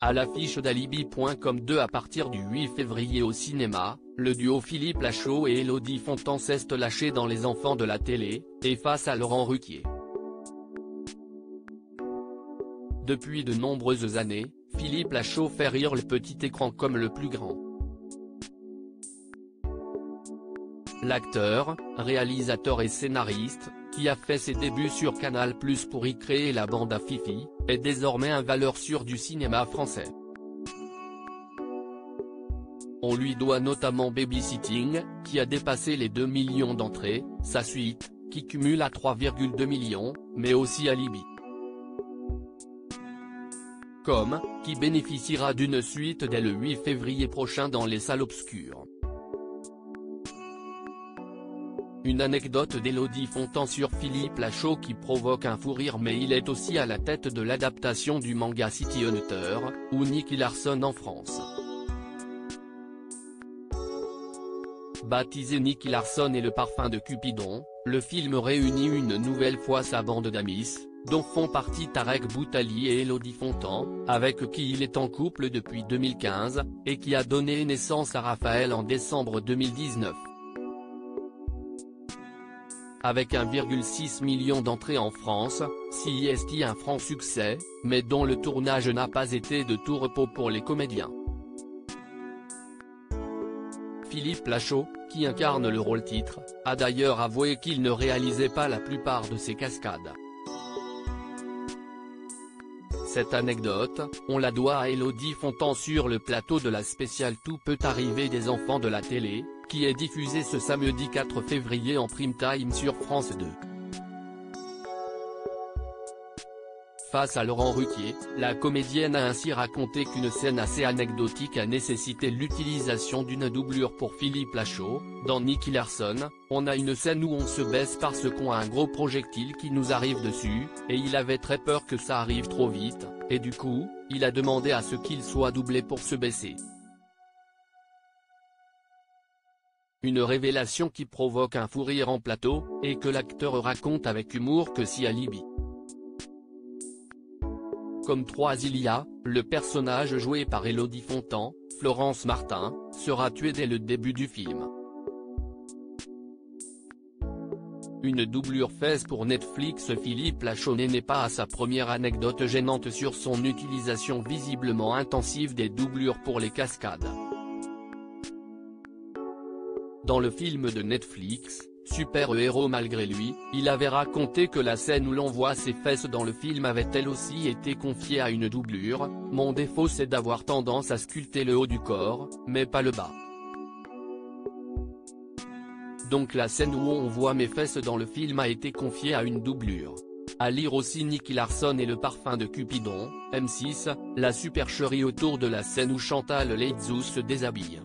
À l'affiche d'Alibi.com 2 à partir du 8 février au cinéma, le duo Philippe Lachaud et Élodie Fontan s'est lâché dans Les Enfants de la télé, et face à Laurent Ruquier. Depuis de nombreuses années, Philippe Lachaud fait rire le petit écran comme le plus grand. L'acteur, réalisateur et scénariste, qui a fait ses débuts sur Canal+ pour y créer la bande à Fifi, est désormais un valeur sûre du cinéma français. On lui doit notamment Babysitting, qui a dépassé les 2 millions d'entrées, sa suite, qui cumule à 3,2 millions, mais aussi Alibi, qui bénéficiera d'une suite dès le 8 février prochain dans les salles obscures. Une anecdote d'Élodie Fontan sur Philippe Lachaud qui provoque un fou rire, mais il est aussi à la tête de l'adaptation du manga City Hunter, ou Nicky Larson en France. Baptisé Nicky Larson et le parfum de Cupidon, le film réunit une nouvelle fois sa bande d'amis, dont font partie Tarek Boutali et Élodie Fontan, avec qui il est en couple depuis 2015, et qui a donné naissance à Raphaël en décembre 2019. Avec 1,6 million d'entrées en France, CIST un franc succès, mais dont le tournage n'a pas été de tout repos pour les comédiens. Philippe Lachaud, qui incarne le rôle titre, a d'ailleurs avoué qu'il ne réalisait pas la plupart de ses cascades. Cette anecdote, on la doit à Élodie Fontan sur le plateau de la spéciale Tout peut arriver des enfants de la télé, qui est diffusée ce samedi 4 février en prime time sur France 2. Face à Laurent Ruquier, la comédienne a ainsi raconté qu'une scène assez anecdotique a nécessité l'utilisation d'une doublure pour Philippe Lachaud. Dans Nicky Larson, on a une scène où on se baisse parce qu'on a un gros projectile qui nous arrive dessus, et il avait très peur que ça arrive trop vite, et du coup, il a demandé à ce qu'il soit doublé pour se baisser. Une révélation qui provoque un fou rire en plateau, et que l'acteur raconte avec humour que si Alibi. Comme 3 il y a, le personnage joué par Élodie Fontan, Florence Martin, sera tué dès le début du film. Une doublure faite pour Netflix. Philippe Lachaud n'est pas à sa première anecdote gênante sur son utilisation visiblement intensive des doublures pour les cascades. Dans le film de Netflix, Super-héros malgré lui, il avait raconté que la scène où l'on voit ses fesses dans le film avait elle aussi été confiée à une doublure. Mon défaut c'est d'avoir tendance à sculpter le haut du corps, mais pas le bas. Donc la scène où on voit mes fesses dans le film a été confiée à une doublure. À lire aussi Nicky Larson et le parfum de Cupidon, M6, la supercherie autour de la scène où Chantal Laizou se déshabille.